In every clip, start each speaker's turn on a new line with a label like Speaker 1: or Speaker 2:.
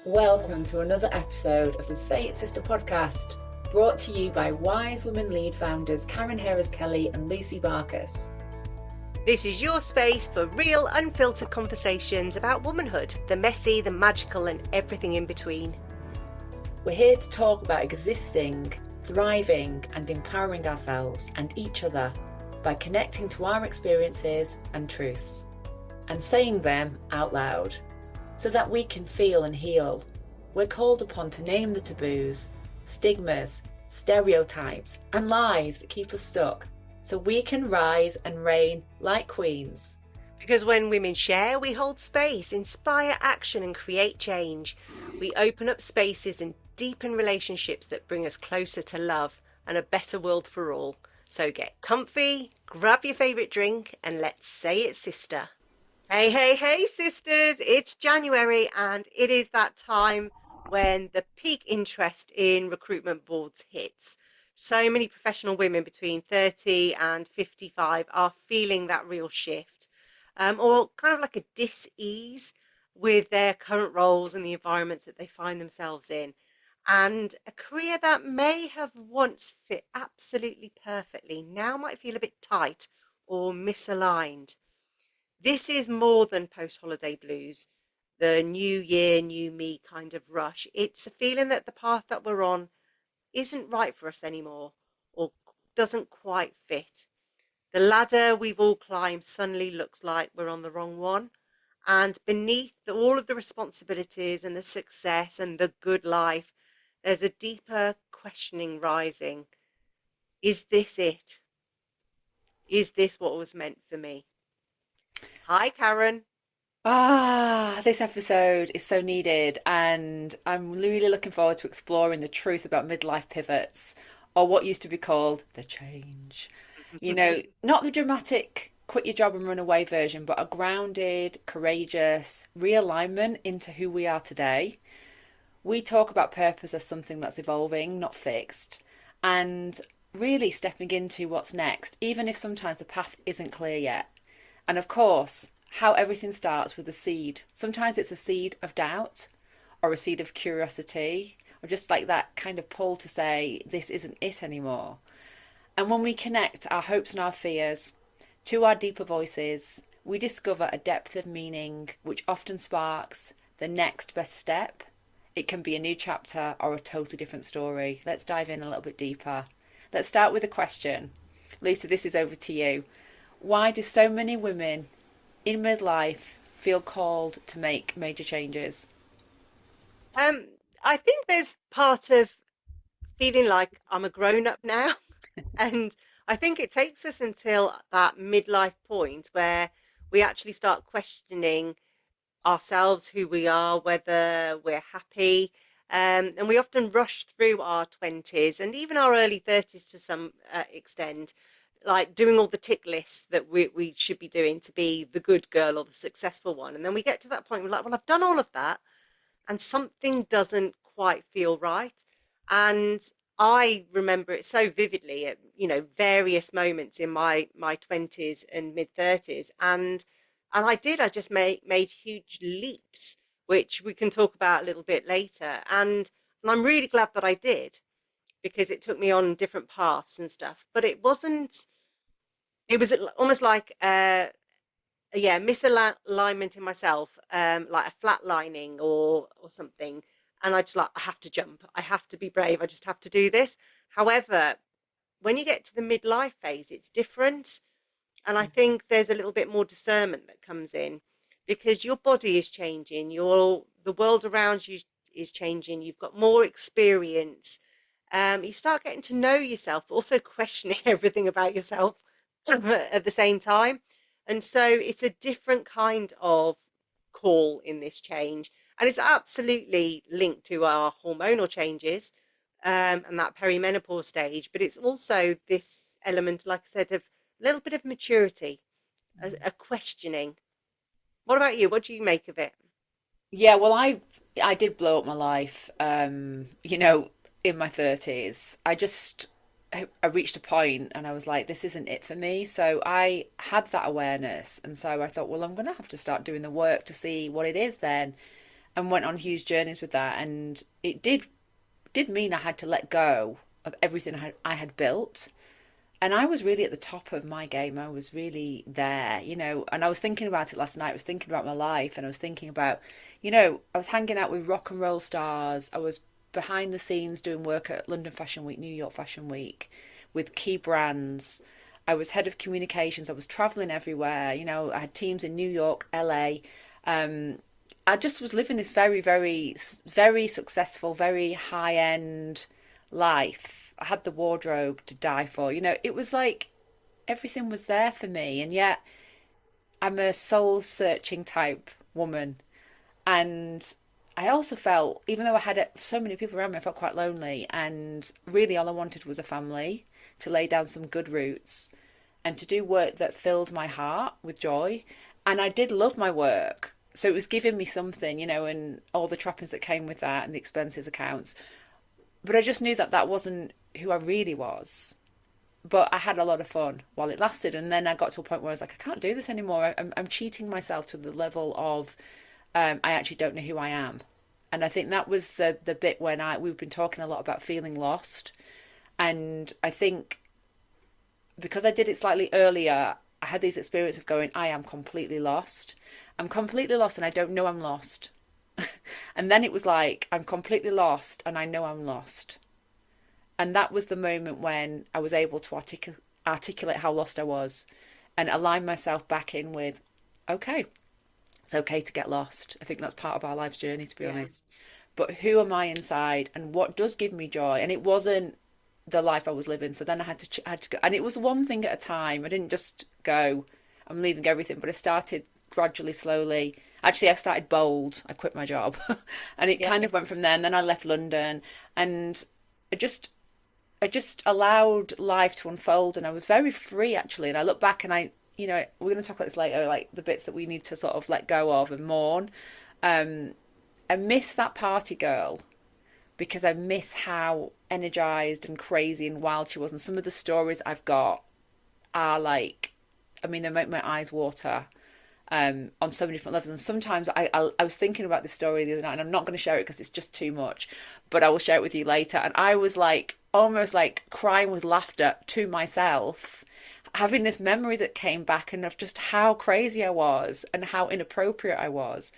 Speaker 1: Welcome to another episode of the Say It Sister podcast, brought to you by Wise Women Lead founders Karen Harris-Kelly and Lucy Barkus.
Speaker 2: This is your space for real, unfiltered conversations about womanhood, the messy, the magical, and everything in between.
Speaker 1: We're here to talk about existing, thriving, and empowering ourselves and each other by connecting to our experiences and truths, and saying them out loud, so that we can feel and heal. We're called upon to name the taboos, stigmas, stereotypes, and lies that keep us stuck, so we can rise and reign like queens.
Speaker 2: Because when women share, we hold space, inspire action, and create change. We open up spaces and deepen relationships that bring us closer to love and a better world for all. So get comfy, grab your favourite drink, and let's say it, sister. Hey, hey, hey, sisters, it's January and it is that time when the peak interest in recruitment boards hits. So many professional women between 30 and 55 are feeling that real shift, or kind of like a dis-ease with their current roles and the environments that they find themselves in. And a career that may have once fit absolutely perfectly now might feel a bit tight or misaligned. This is more than post-holiday blues, the new year, new me kind of rush. It's a feeling that the path that we're on isn't right for us anymore or doesn't quite fit. The ladder we've all climbed suddenly looks like we're on the wrong one. And beneath all of the responsibilities and the success and the good life, there's a deeper questioning rising. Is this it? Is this what was meant for me? Hi, Karen.
Speaker 1: This episode is so needed, and I'm really looking forward to exploring the truth about midlife pivots, or what used to be called the change. Not the dramatic quit your job and run away version, but a grounded, courageous realignment into who we are today. We talk about purpose as something that's evolving, not fixed, and really stepping into what's next, even if sometimes the path isn't clear yet. And of course, how everything starts with a seed. Sometimes it's a seed of doubt or a seed of curiosity or just like that kind of pull to say, this isn't it anymore. And when we connect our hopes and our fears to our deeper voices, we discover a depth of meaning which often sparks the next best step. It can be a new chapter or a totally different story. Let's dive in a little bit deeper. Let's start with a question. Lucy, this is over to you. Why do so many women in midlife feel called to make major changes?
Speaker 2: I think there's part of feeling like I'm a grown up now. And I think it takes us until that midlife point where we actually start questioning ourselves, who we are, whether we're happy. And we often rush through our 20s and even our early 30s to some extent, like doing all the tick lists that we should be doing to be the good girl or the successful one. And then we get to that point, we're like, well, I've done all of that and something doesn't quite feel right. And I remember it so vividly at, various moments in my 20s and mid 30s. And I just made huge leaps, which we can talk about a little bit later. And I'm really glad that I did because it took me on different paths and stuff. But it was almost like yeah, misalignment in myself, like a flatlining or something. And I just like, I have to jump. I have to be brave. I just have to do this. However, when you get to the midlife phase, it's different. And I think there's a little bit more discernment that comes in because your body is changing, the world around you is changing, you've got more experience. You start getting to know yourself, but also questioning everything about yourself at the same time. And so it's a different kind of call in this change. And it's absolutely linked to our hormonal changes and that perimenopause stage. But it's also this element, like I said, of a little bit of maturity, a questioning. What about you? What do you make of it?
Speaker 1: Yeah, well, I did blow up my life, in my 30s. I reached a point and I was like, this isn't it for me. So I had that awareness. And so I thought, well, I'm going to have to start doing the work to see what it is then. and went on huge journeys with that. And it did mean I had to let go of everything I had built. And I was really at the top of my game. I was really there, and I was thinking about it last night. I was thinking about my life, and I was thinking about, I was hanging out with rock and roll stars. I was behind the scenes doing work at London Fashion Week, New York Fashion Week with key brands. I was head of communications. I was traveling everywhere. I had teams in New York, LA. I just was living this very, very, very successful, very high end life. I had the wardrobe to die for. It was like everything was there for me. And yet I'm a soul searching type woman. And I also felt, even though I had so many people around me, I felt quite lonely. And really, all I wanted was a family to lay down some good roots and to do work that filled my heart with joy. And I did love my work. So it was giving me something, and all the trappings that came with that and the expenses accounts. But I just knew that that wasn't who I really was. But I had a lot of fun while it lasted. And then I got to a point where I was like, I can't do this anymore. I'm cheating myself to the level of I actually don't know who I am. And I think that was the bit when we've been talking a lot about feeling lost. And I think because I did it slightly earlier, I had these experiences of going, I am completely lost. I'm completely lost and I don't know I'm lost. And then it was like, I'm completely lost and I know I'm lost. And that was the moment when I was able to articulate how lost I was and align myself back in with, okay, it's okay to get lost. I think that's part of our life's journey, to be
Speaker 2: Yeah.
Speaker 1: honest. But who am I inside and what does give me joy? And it wasn't the life I was living. So then I had to go, and it was one thing at a time. I didn't just go, I'm leaving everything, but I started gradually, slowly. Actually, I started bold. I quit my job, and it
Speaker 2: Yeah.
Speaker 1: kind of went from there. And then I left London, and I just I just allowed life to unfold, and I was very free actually. And I look back, and we're going to talk about this later, like the bits that we need to sort of let go of and mourn. Um, I miss that party girl because I miss how energized and crazy and wild she was. And some of the stories I've got are like, I mean, they make my eyes water on so many different levels. And sometimes I was thinking about this story the other night, and I'm not going to share it because it's just too much, but I will share it with you later. And I was like, almost like crying with laughter to myself, having this memory that came back and of just how crazy I was and how inappropriate I was.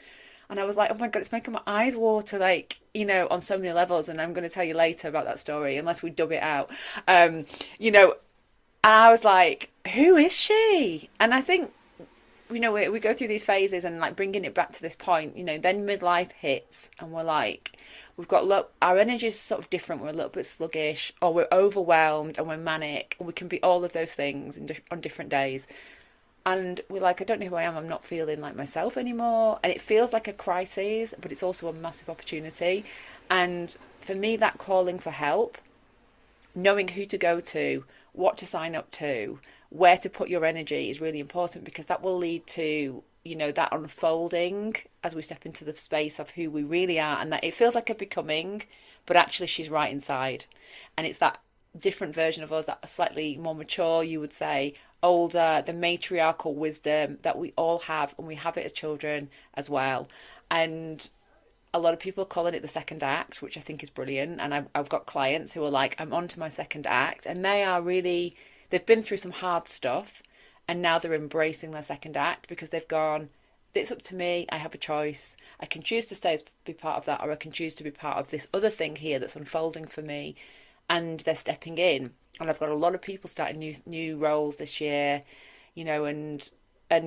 Speaker 1: And I was like, oh my God, it's making my eyes water, like, on so many levels. And I'm going to tell you later about that story, unless we dub it out. Um, you know, and I was like, who is she? And I think, we go through these phases and like bringing it back to this point, then midlife hits and we're like, our energy is sort of different. We're a little bit sluggish or we're overwhelmed and we're manic. Or we can be all of those things on different days. And we're like, I don't know who I am. I'm not feeling like myself anymore. And it feels like a crisis, but it's also a massive opportunity. And for me, that calling for help, knowing who to go to, what to sign up to, where to put your energy is really important because that will lead to, that unfolding as we step into the space of who we really are and that it feels like a becoming, but actually she's right inside. And it's that different version of us that are slightly more mature, you would say, older, the matriarchal wisdom that we all have and we have it as children as well. And a lot of people are calling it the second act, which I think is brilliant. And I've got clients who are like, I'm on to my second act. And they've been through some hard stuff. And now they're embracing their second act because they've gone, it's up to me. I have a choice. I can choose to be part of that, or I can choose to be part of this other thing here that's unfolding for me. And they're stepping in. And I've got a lot of people starting new roles this year, and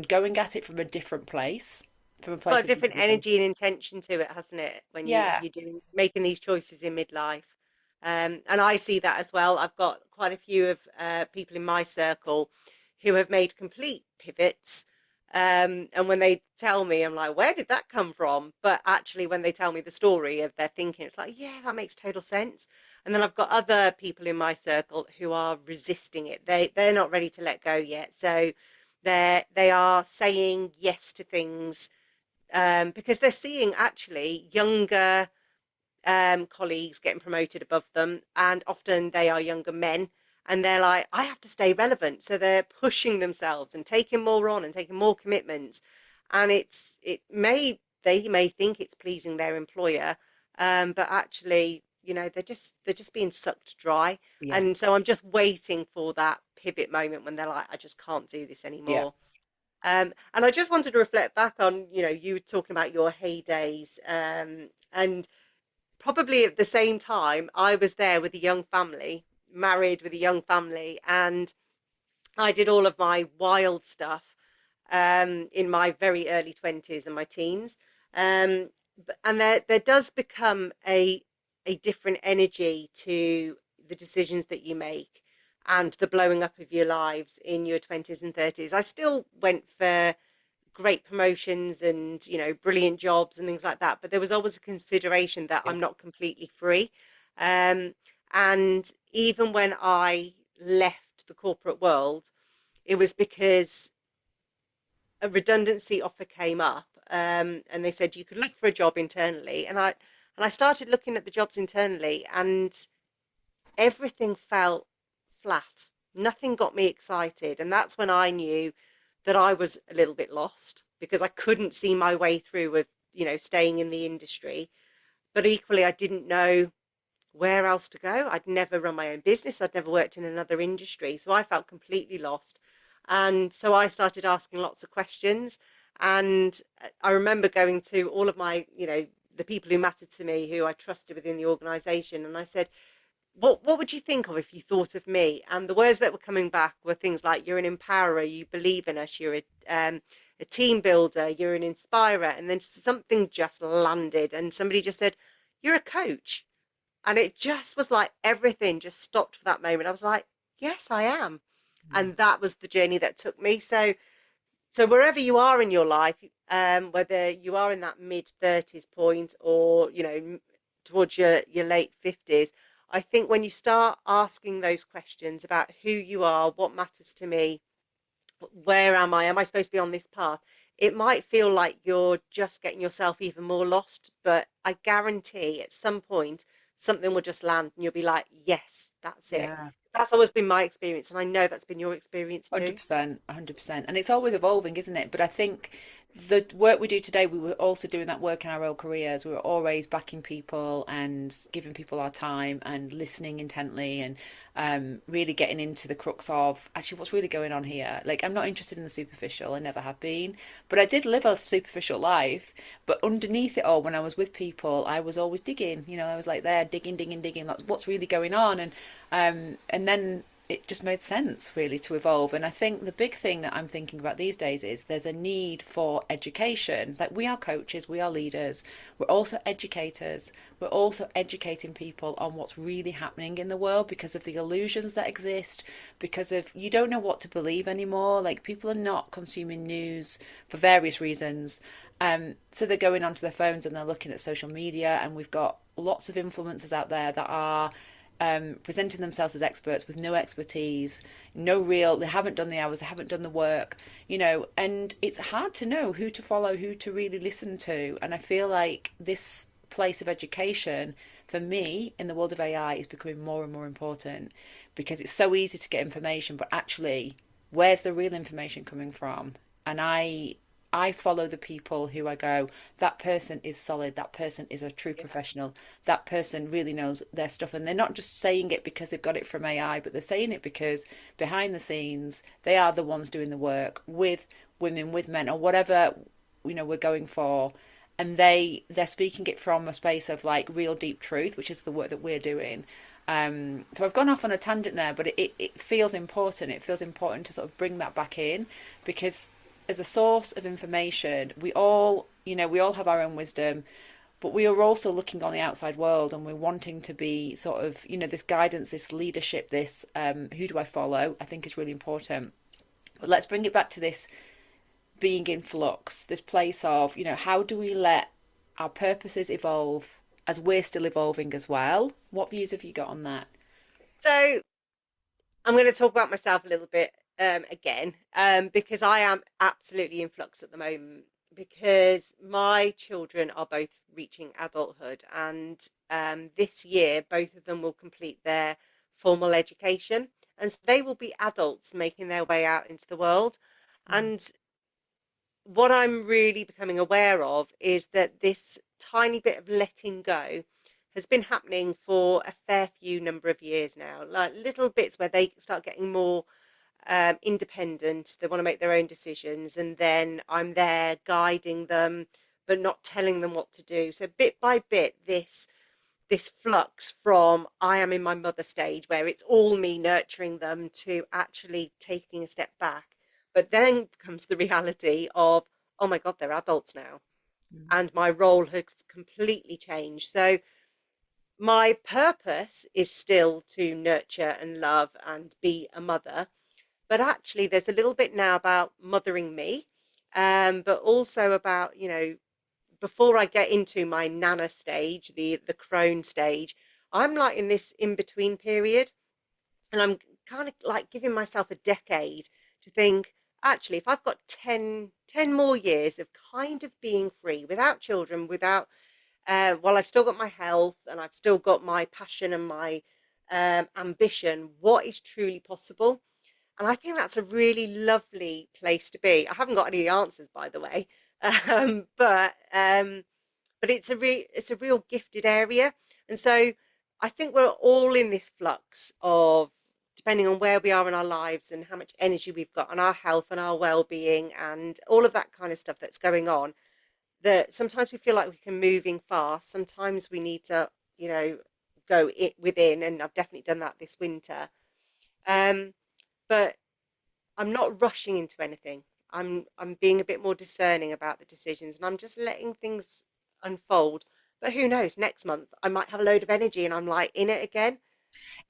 Speaker 1: going at it from a different place, from a
Speaker 2: It's got
Speaker 1: place
Speaker 2: a
Speaker 1: of
Speaker 2: different
Speaker 1: wisdom.
Speaker 2: energy and intention to it, hasn't it? When
Speaker 1: Yeah.
Speaker 2: you're doing making these choices in midlife, and I see that as well. I've got quite a few of people in my circle who have made complete pivots, and when they tell me, I'm like, where did that come from? But actually, when they tell me the story of their thinking, it's like, yeah, that makes total sense. And then I've got other people in my circle who are resisting it. They're not ready to let go yet, so they are saying yes to things because they're seeing actually younger colleagues getting promoted above them, and often they are younger men, and they're like, I have to stay relevant, so they're pushing themselves and taking more on and taking more commitments, and it may they may think it's pleasing their employer, but actually, they're just being sucked dry.
Speaker 1: Yeah.
Speaker 2: And so I'm just waiting for that pivot moment when they're like, I just can't do this
Speaker 1: Yeah.
Speaker 2: anymore. And I just wanted to reflect back on, you were talking about your heydays, and probably at the same time, I was there with a young family, married with a young family, and I did all of my wild stuff in my very early 20s and my teens. Um, and there does become a different energy to the decisions that you make and the blowing up of your lives in your 20s and 30s. I still went for great promotions and brilliant jobs and things like that, but there was always a consideration that
Speaker 1: Yeah.
Speaker 2: I'm not completely free. um, and even when I left the corporate world, it was because a redundancy offer came up, and they said you could look for a job internally, and I started looking at the jobs internally, and everything felt flat. Nothing got me excited. And that's when I knew that I was a little bit lost because I couldn't see my way through with, staying in the industry. But equally, I didn't know where else to go. I'd never run my own business, I'd never worked in another industry. So I felt completely lost. And so I started asking lots of questions. And I remember going to all of my, the people who mattered to me, who I trusted within the organization. And I said, what would you think of if you thought of me? And the words that were coming back were things like, you're an empowerer, you believe in us, you're a team builder, you're an inspirer. And then something just landed, and somebody just said, you're a coach. And it just was like everything just stopped for that moment. I was like, yes, I am.
Speaker 1: Yeah.
Speaker 2: And that was the journey that took me. So wherever you are in your life, whether you are in that mid 30s point or towards your late 50s, I think when you start asking those questions about who you are, what matters to me, where am I? Am I supposed to be on this path? It might feel like you're just getting yourself even more lost, but I guarantee at some point something will just land and you'll be like, yes, that's it.
Speaker 1: Yeah.
Speaker 2: That's always been my experience, and I know that's been your experience too.
Speaker 1: 100%, 100%. And it's always evolving, isn't it? But I think the work we do today, we were also doing that work in our own careers. We were always backing people and giving people our time and listening intently and really getting into the crux of actually what's really going on here. Like, I'm not interested in the superficial, I never have been. But I did live a superficial life. But underneath it all, when I was with people, I was always digging. I was like there, digging, digging, digging. That's what's really going on. And then it just made sense really to evolve. And I think the big thing that I'm thinking about these days is there's a need for education. Like, we are coaches, we are leaders, we're also educators, we're also educating people on what's really happening in the world because of the illusions that exist, because of you don't know what to believe anymore. Like, people are not consuming news for various reasons. So they're going onto their phones and they're looking at social media, and we've got lots of influencers out there that are presenting themselves as experts with no expertise, they haven't done the hours, they haven't done the work, and it's hard to know who to follow, who to really listen to. And I feel like this place of education, for me, in the world of AI, is becoming more and more important because it's so easy to get information, but actually, where's the real information coming from? And I follow the people who I go, that person is solid, that person is a true
Speaker 2: Yeah.
Speaker 1: professional, that person really knows their stuff. And they're not just saying it because they've got it from AI, but they're saying it because behind the scenes, they are the ones doing the work with women, with men, or whatever, we're going for. And they're speaking it from a space of like real deep truth, which is the work that we're doing. So I've gone off on a tangent there, but it feels important. It feels important to sort of bring that back in because as a source of information, we all have our own wisdom, but we are also looking on the outside world and we're wanting to be sort of, this guidance, this leadership, this who do I follow, I think is really important. But let's bring it back to this being in flux, this place of, how do we let our purposes evolve as we're still evolving as well? What views have you got on that?
Speaker 2: So I'm going to talk about myself a little bit again, because I am absolutely in flux at the moment because my children are both reaching adulthood, and this year both of them will complete their formal education, and so they will be adults making their way out into the world.
Speaker 1: Mm.
Speaker 2: And what I'm really becoming aware of is that this tiny bit of letting go has been happening for a fair few number of years now, like little bits where they start getting more independent. They want to make their own decisions, and then I'm there guiding them, but not telling them what to do. So bit by bit, this flux from I am in my mother stage where it's all me nurturing them to actually taking a step back. But then comes the reality of, oh my God, they're adults now.
Speaker 1: Mm.
Speaker 2: And my role has completely changed. So my purpose is still to nurture and love and be a mother. But actually, there's a little bit now about mothering me, but also about, before I get into my nana stage, the crone stage, I'm like in this in between period, and I'm kind of like giving myself a decade to think, actually, if I've got ten more years of kind of being free without children, without, while I've still got my health and I've still got my passion and my ambition, what is truly possible? And I think that's a really lovely place to be. I haven't got any answers, by the way, um, but um, but it's a real gifted area. And so I think we're all in this flux of, depending on where we are in our lives and how much energy we've got and our health and our well-being and all of that kind of stuff that's going on, that sometimes we feel like we can moving fast, sometimes we need to, you know go it within, and I've definitely done that this winter. Um but I'm not rushing into anything. I'm being a bit more discerning about the decisions, and I'm just letting things unfold. But who knows? Next month I might have a load of energy and I'm like in it again.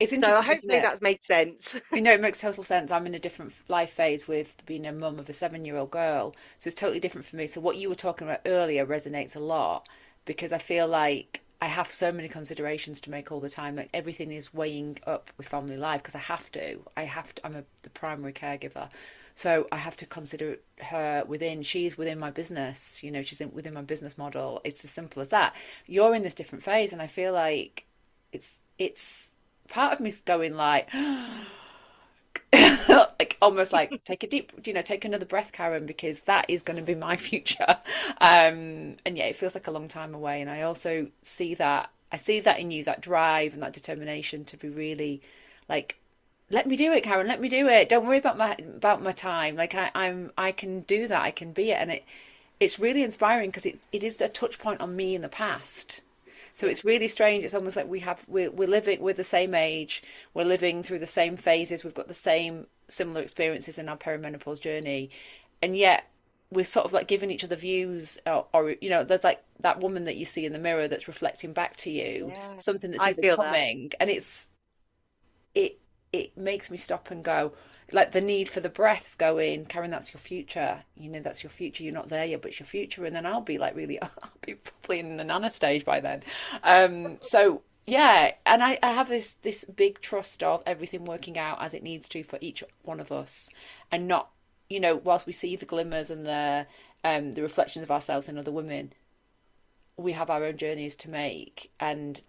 Speaker 1: It's
Speaker 2: So
Speaker 1: interesting, isn't
Speaker 2: hopefully
Speaker 1: it?
Speaker 2: that makes sense.
Speaker 1: You know, it makes total sense. I'm in a different life phase with being a mum of a 7-year-old girl. So it's totally different for me. So what you were talking about earlier resonates a lot because I feel like I have so many considerations to make all the time. Like everything is weighing up with family life because I have to. I have to. The primary caregiver. So I have to consider her within, she's within my business, she's within my business model. It's as simple as that. You're in this different phase and I feel like it's part of me's going like, like almost like take a deep, take another breath, Karen, because that is going to be my future. And yeah, it feels like a long time away. And I also see that in you, that drive and that determination to be really like, let me do it, Karen. Let me do it. Don't worry about my time. Like I can do that. I can be it, and it's really inspiring because it is a touch point on me in the past. So
Speaker 2: Yeah.
Speaker 1: it's really strange. It's almost like we're living, we're the same age, we're living through the same phases, we've got the same similar experiences in our perimenopause journey, and yet we're sort of like giving each other views, or there's like that woman that you see in the mirror that's reflecting back to you
Speaker 2: Yeah.
Speaker 1: something that's
Speaker 2: I
Speaker 1: either
Speaker 2: feel that.
Speaker 1: coming, and it it makes me stop and go, like the need for the breath of going, Karen, that's your future. That's your future. You're not there yet, but it's your future. And then I'll be like really, I'll be probably in the nana stage by then. So yeah, and I have this big trust of everything working out as it needs to for each one of us, and not, whilst we see the glimmers and the reflections of ourselves in other women, we have our own journeys to make, and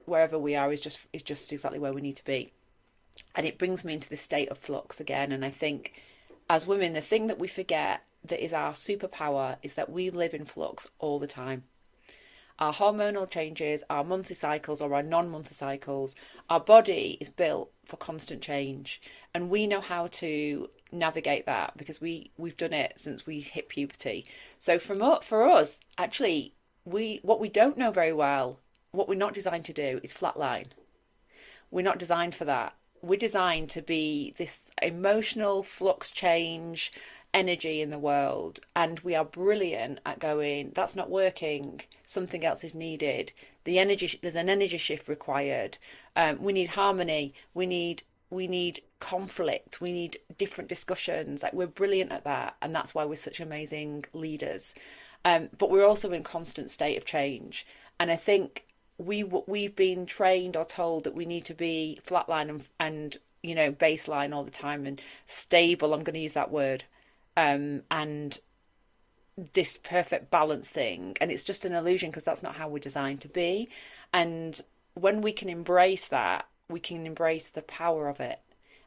Speaker 1: wherever we are is just exactly where we need to be. And it brings me into this state of flux again. And I think as women, the thing that we forget that is our superpower is that we live in flux all the time. Our hormonal changes, our monthly cycles or our non-monthly cycles, our body is built for constant change, and we know how to navigate that because we've done it since we hit puberty. So for us, actually, what we don't know very well, what we're not designed to do is flatline. We're not designed for that. We're designed to be this emotional flux change energy in the world. And we are brilliant at going, that's not working. Something else is needed. There's an energy shift required. We need harmony. We need conflict. We need different discussions. Like we're brilliant at that. And that's why we're such amazing leaders. But we're also in constant state of change. And I think we've been trained or told that we need to be flatline and baseline all the time and stable. I'm going to use that word, and this perfect balance thing, and it's just an illusion because that's not how we're designed to be. And when we can embrace the power of it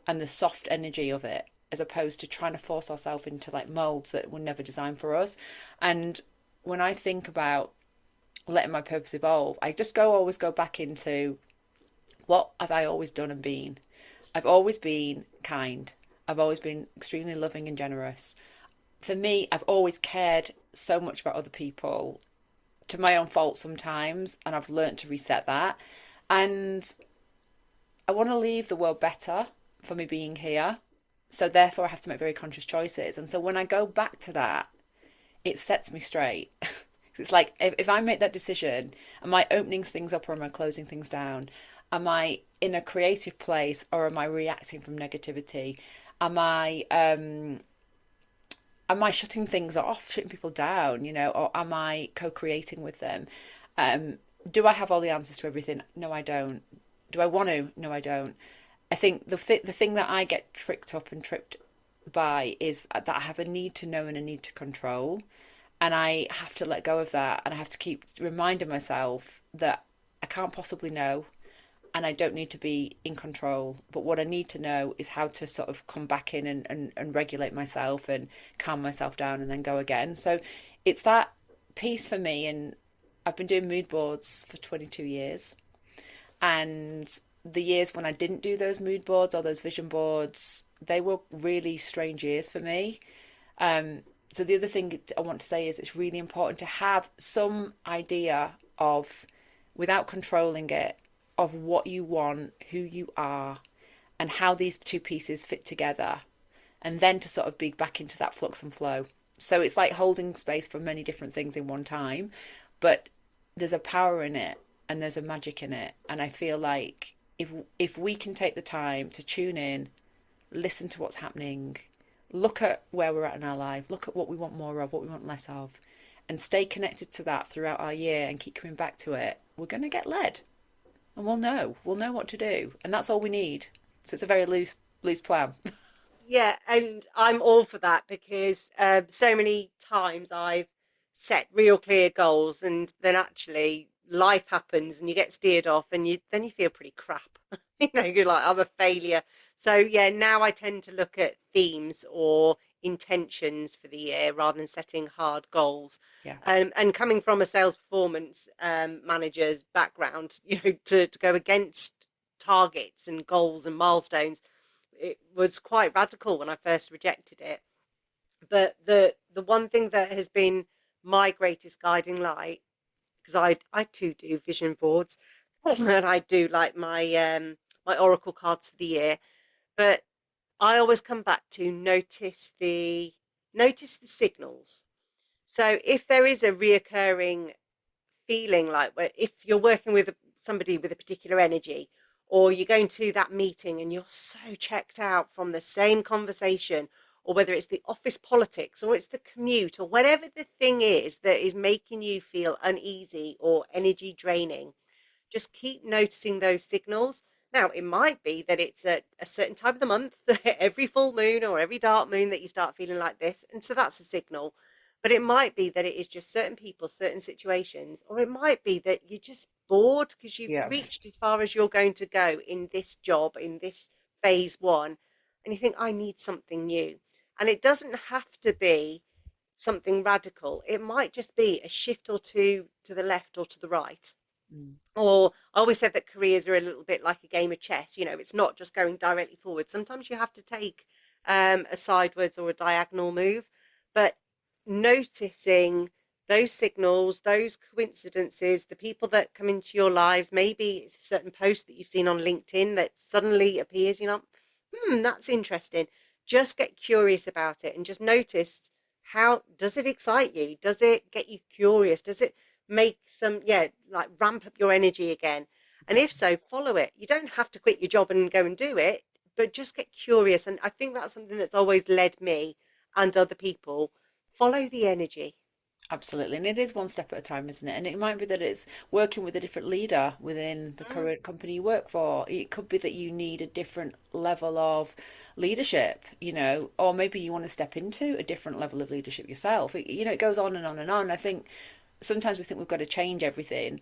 Speaker 1: and the soft energy of it, as opposed to trying to force ourselves into like molds that were never designed for us. And when I think about letting my purpose evolve, I just always go back into what have I always done and been. I've always been kind. I've always been extremely loving and generous. For me, I've always cared so much about other people, to my own fault sometimes, and I've learned to reset that. And I want to leave the world better for me being here. So therefore I have to make very conscious choices. And so when I go back to that, it sets me straight. It's like if I make that decision, am I opening things up or am I closing things down? Am I in a creative place or am I reacting from negativity? Am I am I shutting things off, shutting people down, or am I co-creating with them? Um, do I have all the answers to everything? No, I don't. Do I want to? No, I don't. I think the thing that I get tricked up and tripped by is that I have a need to know and a need to control, and I have to let go of that, and I have to keep reminding myself that I can't possibly know, and I don't need to be in control. But what I need to know is how to sort of come back in and regulate myself and calm myself down and then go again. So it's that piece for me. And I've been doing mood boards for 22 years. And the years when I didn't do those mood boards or those vision boards, they were really strange years for me. So the other thing I want to say is it's really important to have some idea of, without controlling it, of what you want, who you are, and how these two pieces fit together, and then to sort of be back into that flux and flow. So it's like holding space for many different things in one time, but there's a power in it and there's a magic in it. And I feel like if we can take the time to tune in, listen to what's happening, look at where we're at in our life, look at what we want more of, what we want less of, and stay connected to that throughout our year and keep coming back to it, we're going to get led, and we'll know what to do, and that's all we need. So it's a very loose plan.
Speaker 2: Yeah, and I'm all for that because so many times I've set real clear goals, and then actually life happens, and you get steered off, and you feel pretty crap. You're like, I'm a failure. So yeah, now I tend to look at themes or intentions for the year rather than setting hard goals.
Speaker 1: Yeah.
Speaker 2: And coming from a sales performance manager's background, to go against targets and goals and milestones, it was quite radical when I first rejected it. But the one thing that has been my greatest guiding light, because I too do vision boards, and I do like my oracle cards for the year, but I always come back to notice the signals. So if there is a reoccurring feeling like where if you're working with somebody with a particular energy, or you're going to that meeting and you're so checked out from the same conversation, or whether it's the office politics or it's the commute or whatever the thing is that is making you feel uneasy or energy draining, just keep noticing those signals. Now, it might be that it's a certain time of the month, every full moon or every dark moon, that you start feeling like this. And so that's a signal. But it might be that it is just certain people, certain situations, or it might be that you're just bored because you've
Speaker 1: Yeah.
Speaker 2: reached as far as you're going to go in this job, in this phase one, and you think, I need something new. And it doesn't have to be something radical, it might just be a shift or two to the left or to the right.
Speaker 1: Mm.
Speaker 2: Or I always said that careers are a little bit like a game of chess. It's not just going directly forward. Sometimes you have to take a sideways or a diagonal move. But noticing those signals, those coincidences, the people that come into your lives, maybe it's a certain post that you've seen on LinkedIn that suddenly appears, that's interesting. Just get curious about it and just notice, how does it excite you? Does it get you curious? Does it make some, yeah, like ramp up your energy again? And if
Speaker 1: Exactly.
Speaker 2: so, follow it. You don't have to quit your job and go and do it, but just get curious. And I think that's something that's always led me and other people. Follow the energy.
Speaker 1: Absolutely. And it is one step at a time, isn't it? And it might be that it's working with a different leader within the
Speaker 2: Mm.
Speaker 1: current company you work for. It could be that you need a different level of leadership, or maybe you want to step into a different level of leadership yourself. It goes on and on and on. I think sometimes we think we've got to change everything.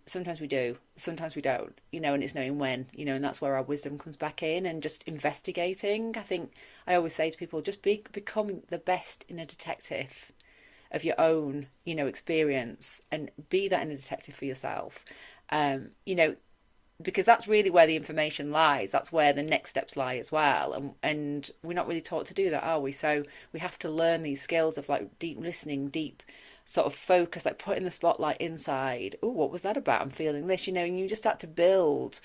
Speaker 1: sometimes we do, sometimes we don't, and it's knowing when, and that's where our wisdom comes back in and just investigating. I think I always say to people, just become the best in a detective of your own, experience, and be that in a detective for yourself. Because that's really where the information lies. That's where the next steps lie as well. And we're not really taught to do that, are we? So we have to learn these skills of like deep listening, deep sort of focus, like putting the spotlight inside. Oh, what was that about? I'm feeling this, and you just start to build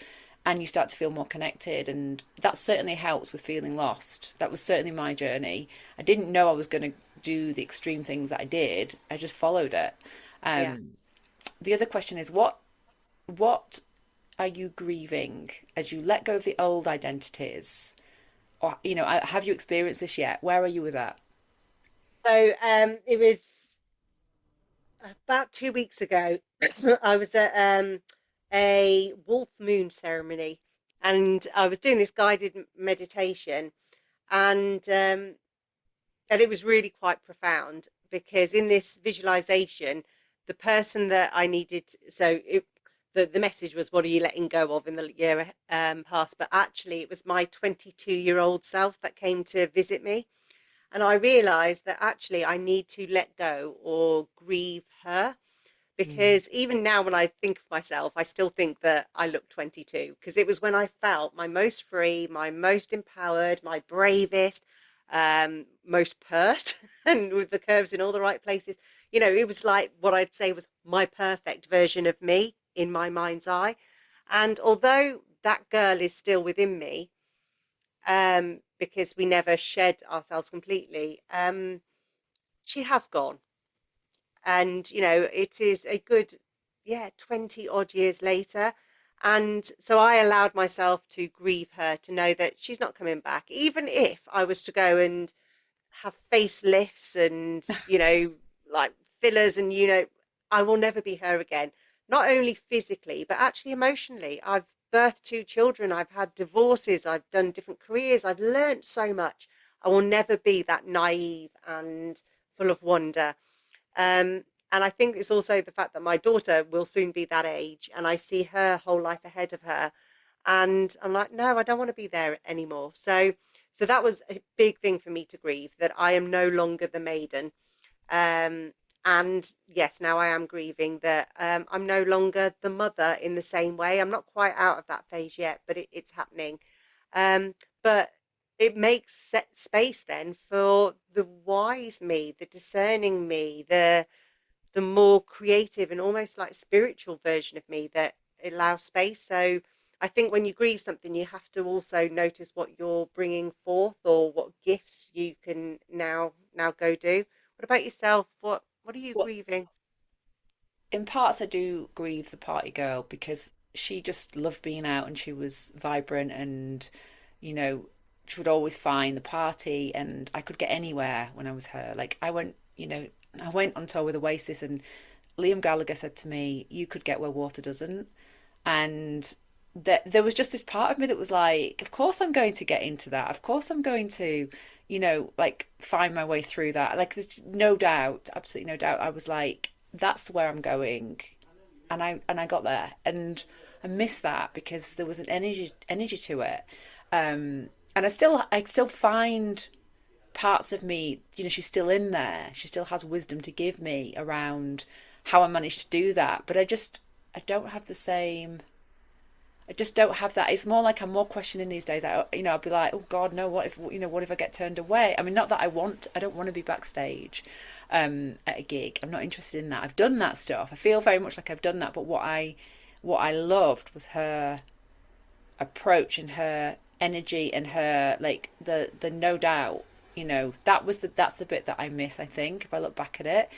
Speaker 1: and you start to feel more connected. And that certainly helps with feeling lost. That was certainly my journey. I didn't know I was going to do the extreme things that I did. I just followed it.
Speaker 2: Yeah.
Speaker 1: Um, the other question is what are you grieving as you let go of the old identities? Or, have you experienced this yet? Where are you with that?
Speaker 2: So it was about 2 weeks ago. I was at a wolf moon ceremony, and I was doing this guided meditation, and um, and it was really quite profound because in this visualization, the person that I needed, the message was, what are you letting go of in the year past? But actually, it was my 22-year-old self that came to visit me. And I realized that actually I need to let go or grieve her,
Speaker 1: Mm.
Speaker 2: because even now when I think of myself, I still think that I look 22, because it was when I felt my most free, my most empowered, my bravest, most pert, and with the curves in all the right places. It was like what I'd say was my perfect version of me in my mind's eye. And although that girl is still within me, because we never shed ourselves completely, she has gone. And it is a good, yeah, 20 odd years later. And so I allowed myself to grieve her, to know that she's not coming back, even if I was to go and have facelifts and like fillers, and I will never be her again, not only physically but actually emotionally. I've birthed two children, I've had divorces, I've done different careers, I've learned so much. I will never be that naive and full of wonder. And I think it's also the fact that my daughter will soon be that age, and I see her whole life ahead of her. And I'm like, no, I don't want to be there anymore. So that was a big thing for me to grieve, that I am no longer the maiden. Um, and yes, now I am grieving that I'm no longer the mother in the same way. I'm not quite out of that phase yet, but it's happening. But it makes set space then for the wise me, the discerning me, the more creative and almost like spiritual version of me that allows space. So I think when you grieve something, you have to also notice what you're bringing forth, or what gifts you can now go do. What about yourself? What are you
Speaker 1: Well,
Speaker 2: grieving?
Speaker 1: in parts, I do grieve the party girl because she just loved being out and she was vibrant and, you know, she would always find the party and I could get anywhere when I was her. Like I went on tour with Oasis and Liam Gallagher said to me, "You could get where water doesn't." And there was just this part of me that was like, of course I'm going to get into that. Of course I'm going to, like find my way through that. Like there's no doubt, absolutely no doubt. I was like, that's where I'm going, and I got there, and I missed that because there was an energy to it. And I still find parts of me, she's still in there. She still has wisdom to give me around how I managed to do that. But I don't have the same. I just don't have that. It's more like I'm more questioning these days. I'll be like, oh God, no. What if I get turned away? I mean, not that I don't want to be backstage, at a gig. I'm not interested in that. I've done that stuff. I feel very much like I've done that. But what I loved was her approach and her energy and her like the no doubt. That's the bit that I miss. I think if I look back at it,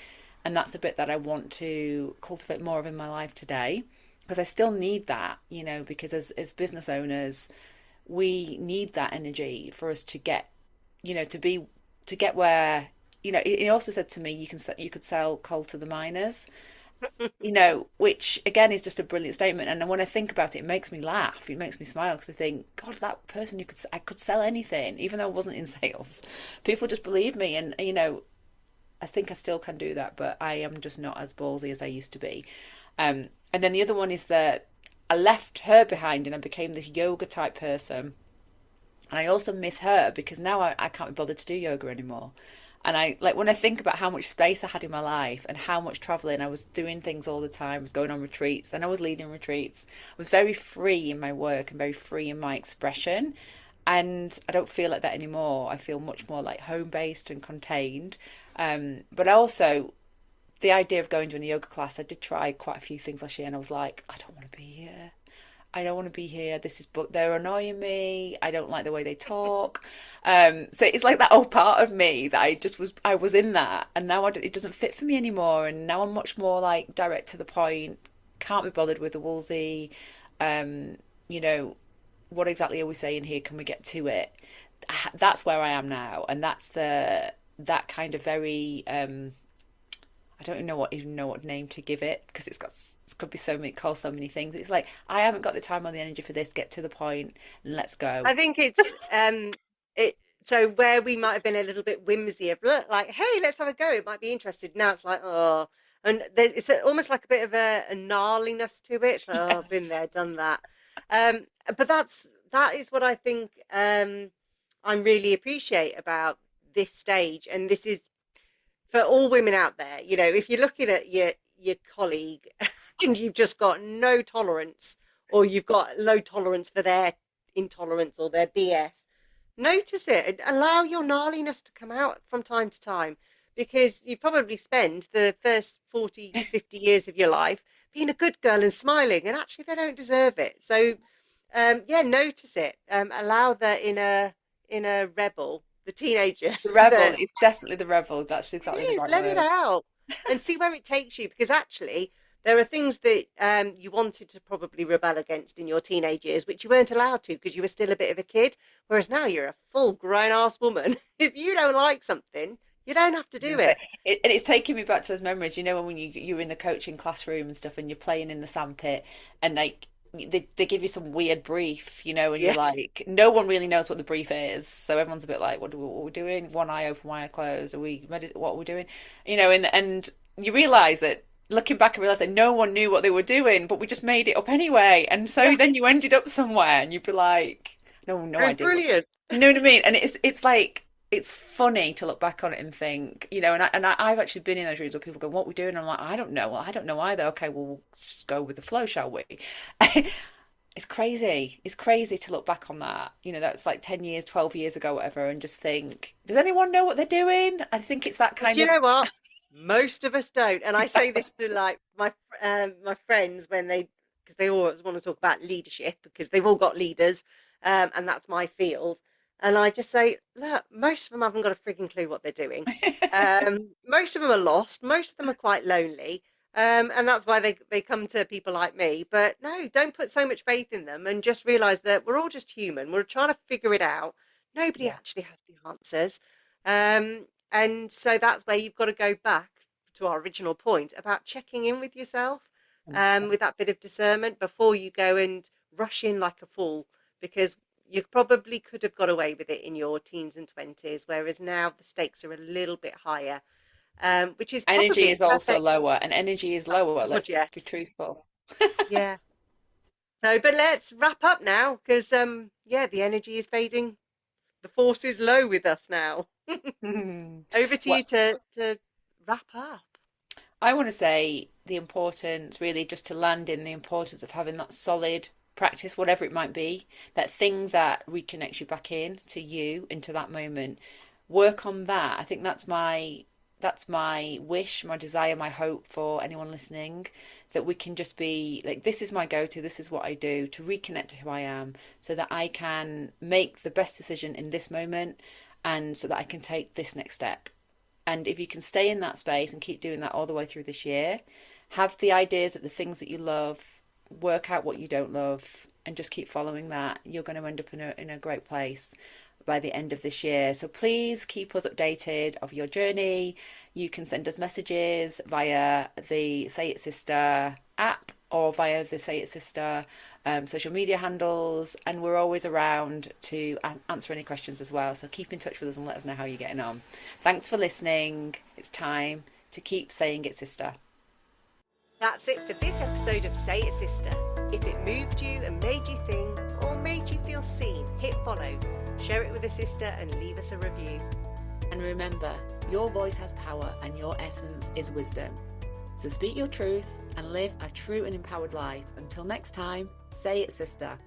Speaker 1: and that's the bit that I want to cultivate more of in my life today because I still need that, because as business owners, we need that energy for us to get, to get where, he also said to me, you could sell coal to the miners, which again is just a brilliant statement. And when I think about it, it makes me laugh. It makes me smile because I think, God, that person I could sell anything, even though I wasn't in sales. People just believe me, and I think I still can do that, but I am just not as ballsy as I used to be. And then the other one is that I left her behind and I became this yoga type person. And I also miss her because now I can't be bothered to do yoga anymore. And I like when I think about how much space I had in my life and how much traveling I was doing things all the time, I was going on retreats, then I was leading retreats. I was very free in my work and very free in my expression. And I don't feel like that anymore. I feel much more like home based and contained. But also, the idea of going to a yoga class, I did try quite a few things last year and I was like, I don't want to be here. I don't want to be here. This is, but they're annoying me. I don't like the way they talk. So it's like that old part of me that I was in that, and now it doesn't fit for me anymore. And now I'm much more like direct to the point. Can't be bothered with the woolsey. Um, you know, what exactly are we saying here? Can we get to it? That's where I am now, and that's that kind of very I don't even know what name to give it because it could be so many call so many things. It's like I haven't got the time or the energy for this. Get to the point and let's go.
Speaker 2: I think it's it so where we might have been a little bit whimsy of look like, hey, let's have a go. It might be interested. Now it's like, oh, and it's almost like a bit of a gnarliness to it. It's like, oh, been
Speaker 1: Yes.
Speaker 2: there, done that. But that is what I think I really appreciate about this stage, and this is for all women out there. You know, if you're looking at your colleague and you've just got no tolerance, or you've got low tolerance for their intolerance or their BS, notice it and allow your gnarliness to come out from time to time, because you probably spend the first 40, 50 years of your life being a good girl and smiling, and actually they don't deserve it. So, yeah, notice it. Allow the inner rebel, the teenager,
Speaker 1: The rebel.
Speaker 2: that
Speaker 1: It's definitely the rebel. That's
Speaker 2: it
Speaker 1: exactly the
Speaker 2: is.
Speaker 1: right
Speaker 2: Let it
Speaker 1: word.
Speaker 2: out and see where it takes you. Because actually, there are things that you wanted to probably rebel against in your teenage years, which you weren't allowed to because you were still a bit of a kid. Whereas now you're a full grown ass woman. If you don't like something, you don't have to
Speaker 1: I'm
Speaker 2: do
Speaker 1: gonna say
Speaker 2: it.
Speaker 1: and it's taking me back to those memories. You know when you're in the coaching classroom and stuff, and you're playing in the sandpit, and they give you some weird brief, and you're
Speaker 2: Yeah.
Speaker 1: like, no one really knows what the brief is, so everyone's a bit like, what are we doing? One eye open, one eye closed. Are we ready? What are we doing? And you realise that. Looking back, I realised that no one knew what they were doing, but we just made it up anyway. And so
Speaker 2: Yeah.
Speaker 1: then you ended up somewhere, and you'd be like, no
Speaker 2: It was
Speaker 1: idea what.
Speaker 2: brilliant.
Speaker 1: You know what I mean? And it's like it's funny to look back on it and think, I've actually been in those rooms where people go, "What we doing?" And I'm like, "I don't know." Well, I don't know either. Okay, well, we'll just go with the flow, shall we? It's crazy. It's crazy to look back on that. That's like 10 years, 12 years ago, whatever, and just think, does anyone know what they're doing? I think it's that
Speaker 2: Well, do
Speaker 1: kind
Speaker 2: you
Speaker 1: of.
Speaker 2: know what? Most of us don't. And I say this to like my friends when because they always want to talk about leadership because they've all got leaders, and that's my field. And I just say, look, most of them haven't got a freaking clue what they're doing. Most of them are lost. Most of them are quite lonely. And that's why they come to people like me. But no, don't put so much faith in them and just realize that we're all just human. We're trying to figure it out. Nobody
Speaker 1: Yeah,
Speaker 2: actually has the answers. And so that's where you've got to go back to our original point about checking in with yourself,
Speaker 1: 100%.
Speaker 2: with that bit of discernment before you go and rush in like a fool, because you probably could have got away with it in your teens and 20s, whereas now the stakes are a little bit higher, which is
Speaker 1: Energy
Speaker 2: probably
Speaker 1: is
Speaker 2: a
Speaker 1: also
Speaker 2: perfect.
Speaker 1: lower, and energy is
Speaker 2: Oh,
Speaker 1: lower.
Speaker 2: God,
Speaker 1: Let's just be
Speaker 2: yes.
Speaker 1: truthful.
Speaker 2: Yeah. So, but let's wrap up now because, yeah, the energy is fading. The force is low with us now. Over to you
Speaker 1: What
Speaker 2: to wrap up.
Speaker 1: I want to say the importance, really, just to land in the importance of having that solid practice, whatever it might be, that thing that reconnects you back in to you, into that moment. Work on that. I think that's my wish, my desire, my hope for anyone listening, that we can just be like, this is my go-to, this is what I do to reconnect to who I am, so that I can make the best decision in this moment, and so that I can take this next step. And if you can stay in that space and keep doing that all the way through this year, have the ideas of the things that you love, work out what you don't love, and just keep following that, you're going to end up in a great place by the end of this year. So please keep us updated of your journey. You can send us messages via the Say It Sister app or via the Say It Sister social media handles, and we're always around to answer any questions as well. So keep in touch with us and let us know how you're getting on. Thanks for listening. It's time to keep saying it, sister.
Speaker 2: That's it for this episode of Say It Sister. If it moved you and made you think or made you feel seen, hit follow, share it with a sister and leave us a review.
Speaker 1: And remember, your voice has power and your essence is wisdom. So speak your truth and live a true and empowered life. Until next time, say it, sister.